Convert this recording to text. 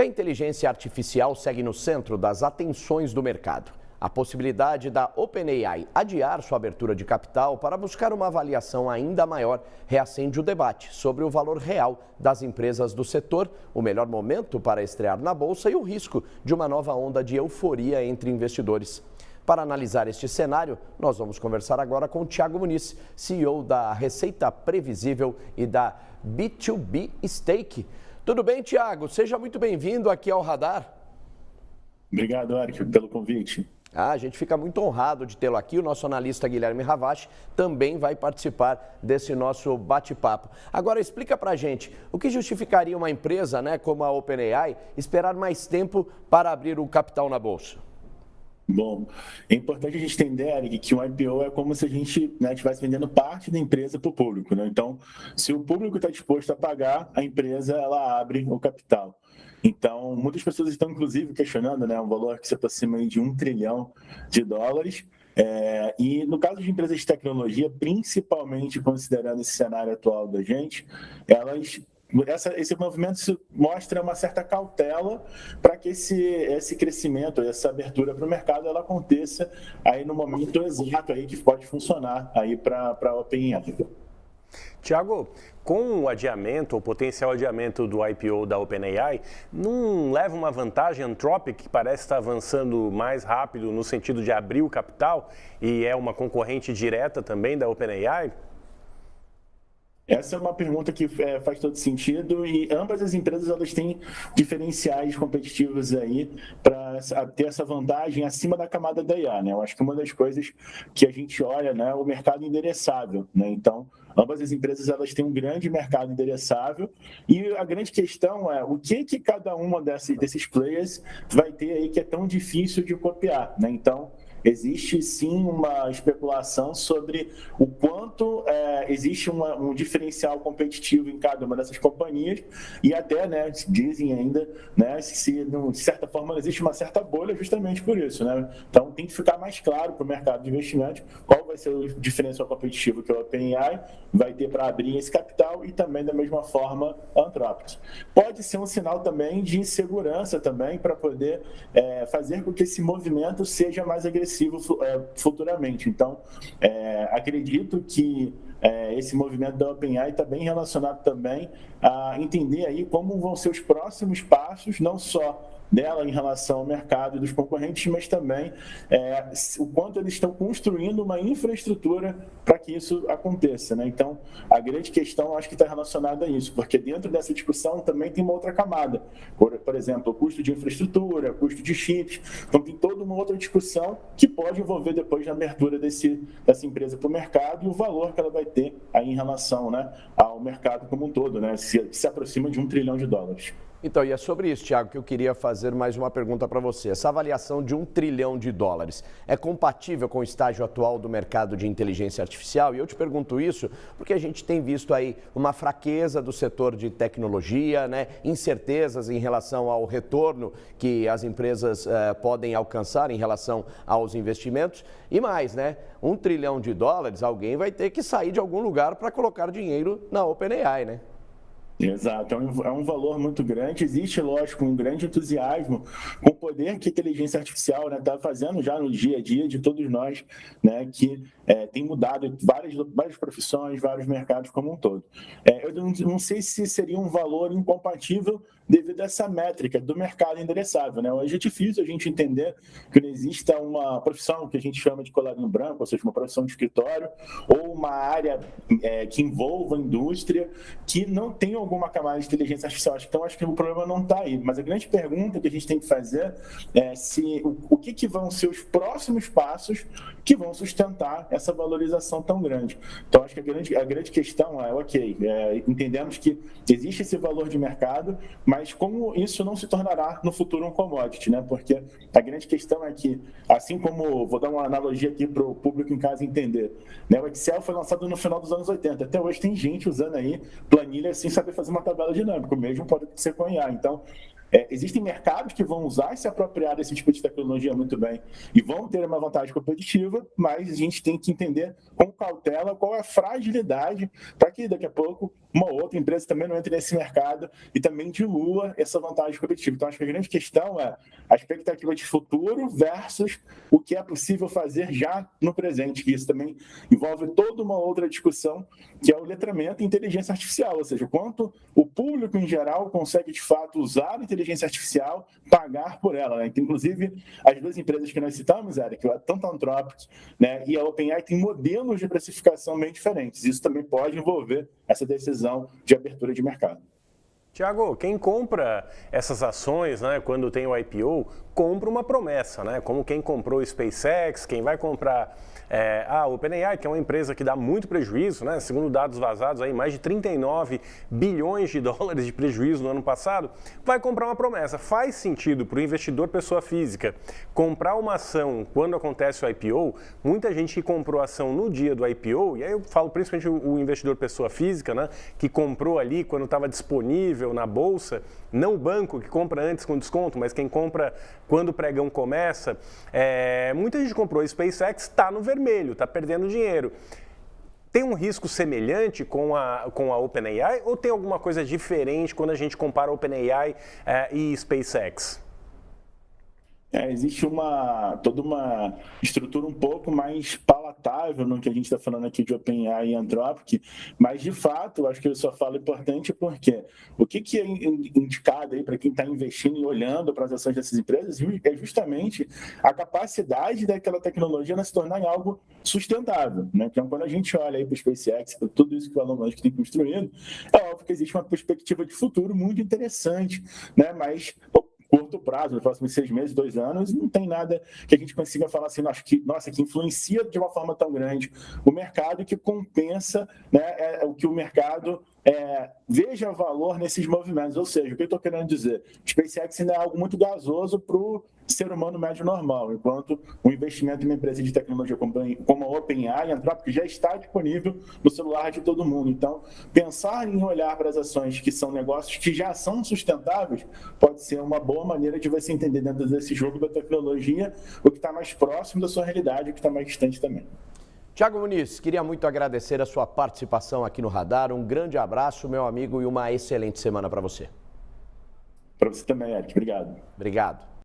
E a inteligência artificial segue no centro das atenções do mercado. A possibilidade da OpenAI adiar sua abertura de capital para buscar uma avaliação ainda maior reacende o debate sobre o valor real das empresas do setor, o melhor momento para estrear na Bolsa e o risco de uma nova onda de euforia entre investidores. Para analisar este cenário, nós vamos conversar agora com o Thiago Muniz, CEO da Receita Previsível e da B2B Stake. Tudo bem, Thiago? Seja muito bem-vindo aqui ao Radar. Obrigado, Eric, pelo convite. A gente fica muito honrado de tê-lo aqui. O nosso analista Guilherme Ravache também vai participar desse nosso bate-papo. Agora, explica pra gente, o que justificaria uma empresa, como a OpenAI, esperar mais tempo para abrir o capital na Bolsa? Bom, é importante a gente entender, Eric, que um IPO é como se a gente estivesse vendendo parte da empresa para o público. Então, se o público está disposto a pagar, a empresa ela abre o capital. Então, muitas pessoas estão, inclusive, questionando um valor que se aproxima aí de $1 trilhão. E no caso de empresas de tecnologia, principalmente considerando esse cenário atual da gente, esse movimento mostra uma certa cautela para que esse crescimento, essa abertura para o mercado, ela aconteça aí no momento exato aí que pode funcionar aí para a OpenAI. Tiago, com o adiamento, o potencial adiamento do IPO da OpenAI, não leva uma vantagem Anthropic, que parece estar avançando mais rápido no sentido de abrir o capital e é uma concorrente direta também da OpenAI? Essa é uma pergunta que faz todo sentido e ambas as empresas elas têm diferenciais competitivos aí para ter essa vantagem acima da camada da IA. Eu acho que uma das coisas que a gente olha é o mercado endereçável. Então, ambas as empresas elas têm um grande mercado endereçável e a grande questão é o que cada uma desses players vai ter aí que é tão difícil de copiar. Então, existe sim uma especulação sobre o quanto existe um diferencial competitivo em cada uma dessas companhias e até dizem ainda se de certa forma existe uma certa bolha justamente por isso. Então tem que ficar mais claro para o mercado de investimentos qual vai ser o diferencial competitivo que a OpenAI vai ter para abrir esse capital e também da mesma forma a Anthropic. Pode ser um sinal também de insegurança também para poder fazer com que esse movimento seja mais agressivo futuramente. Então, acredito que esse movimento da OpenAI está bem relacionado também a entender aí como vão ser os próximos passos, não só dela em relação ao mercado e dos concorrentes, mas também o quanto eles estão construindo uma infraestrutura para que isso aconteça. Então, a grande questão acho que está relacionada a isso, porque dentro dessa discussão também tem uma outra camada. Por exemplo, o custo de infraestrutura, o custo de chips, então tem toda uma outra discussão que pode envolver depois na abertura dessa empresa para o mercado e o valor que ela vai ter aí em relação ao mercado como um todo, se aproxima de $1 trilhão. Então, e é sobre isso, Thiago, que eu queria fazer mais uma pergunta para você. Essa avaliação de $1 trilhão é compatível com o estágio atual do mercado de inteligência artificial? E eu te pergunto isso porque a gente tem visto aí uma fraqueza do setor de tecnologia, incertezas em relação ao retorno que as empresas podem alcançar em relação aos investimentos. E mais, $1 trilhão, alguém vai ter que sair de algum lugar para colocar dinheiro na OpenAI, Exato, é um valor muito grande. Existe, lógico, um grande entusiasmo com o poder que a inteligência artificial está fazendo já no dia a dia de todos nós, que tem mudado várias profissões, vários mercados como um todo. Eu não sei se seria um valor incompatível devido a essa métrica do mercado endereçável. Hoje é difícil a gente entender que não exista uma profissão que a gente chama de colarinho branco, ou seja, uma profissão de escritório, ou uma área que envolva a indústria, que não tem alguma camada de inteligência artificial. Então, acho que o problema não está aí. Mas a grande pergunta que a gente tem que fazer é o que vão ser os próximos passos que vão sustentar essa valorização tão grande. Então, acho que a grande questão entendemos que existe esse valor de mercado, mas como isso não se tornará no futuro um commodity, Porque a grande questão é que, assim como, vou dar uma analogia aqui para o público em casa entender, o Excel foi lançado no final dos anos 80, até hoje tem gente usando aí planilha sem saber fazer uma tabela dinâmica, o mesmo pode ser com IA. Então, Existem mercados que vão usar e se apropriar desse tipo de tecnologia muito bem e vão ter uma vantagem competitiva, mas a gente tem que entender com cautela qual é a fragilidade para que daqui a pouco uma outra empresa também não entre nesse mercado e também dilua essa vantagem competitiva. Então, acho que a grande questão é a expectativa de futuro versus o que é possível fazer já no presente, que isso também envolve toda uma outra discussão, que é o letramento e inteligência artificial, ou seja, quanto o público em geral consegue de fato usar a inteligência artificial, pagar por ela, né? Então, inclusive, as duas empresas que nós citamos, Eric, tanto a Anthropic, né, e a OpenAI, têm modelos de precificação bem diferentes. Isso também pode envolver essa decisão de abertura de mercado. Tiago, quem compra essas ações, né, quando tem o IPO, compra uma promessa, né? Como quem comprou o SpaceX, quem vai comprar a OpenAI, que é uma empresa que dá muito prejuízo, né? Segundo dados vazados, aí, mais de 39 bilhões de dólares de prejuízo no ano passado, vai comprar uma promessa. Faz sentido para o investidor pessoa física comprar uma ação quando acontece o IPO? Muita gente que comprou a ação no dia do IPO, e aí eu falo principalmente o investidor pessoa física, né, que comprou ali quando estava disponível na bolsa, não o banco que compra antes com desconto, mas quem compra quando o pregão começa. Muita gente comprou SpaceX, está no vermelho, está perdendo dinheiro. Tem um risco semelhante com a OpenAI ou tem alguma coisa diferente quando a gente compara OpenAI e SpaceX? Existe toda uma estrutura um pouco mais palatável no que a gente está falando aqui de OpenAI e Anthropic, mas de fato, eu acho que eu só falo importante porque o que é indicado aí para quem está investindo e olhando para as ações dessas empresas é justamente a capacidade daquela tecnologia se tornar em algo sustentável, né? Então, quando a gente olha aí para o SpaceX, para tudo isso que o Elon Musk tem construído, é óbvio que existe uma perspectiva de futuro muito interessante, né? Mas curto prazo, nos próximos 6 meses, 2 anos, não tem nada que a gente consiga falar assim, que influencia de uma forma tão grande o mercado, que compensa, né, o que o mercado veja valor nesses movimentos. Ou seja, o que eu estou querendo dizer? SpaceX ainda é algo muito gasoso para o ser humano médio normal, enquanto o investimento em uma empresa de tecnologia como a OpenAI, a Anthropic, já está disponível no celular de todo mundo. Então, pensar em olhar para as ações que são negócios que já são sustentáveis pode ser uma boa maneira de você entender dentro desse jogo da tecnologia o que está mais próximo da sua realidade e o que está mais distante também. Tiago Muniz, queria muito agradecer a sua participação aqui no Radar. Um grande abraço, meu amigo, e uma excelente semana para você. Para você também, Eric. Obrigado. Obrigado.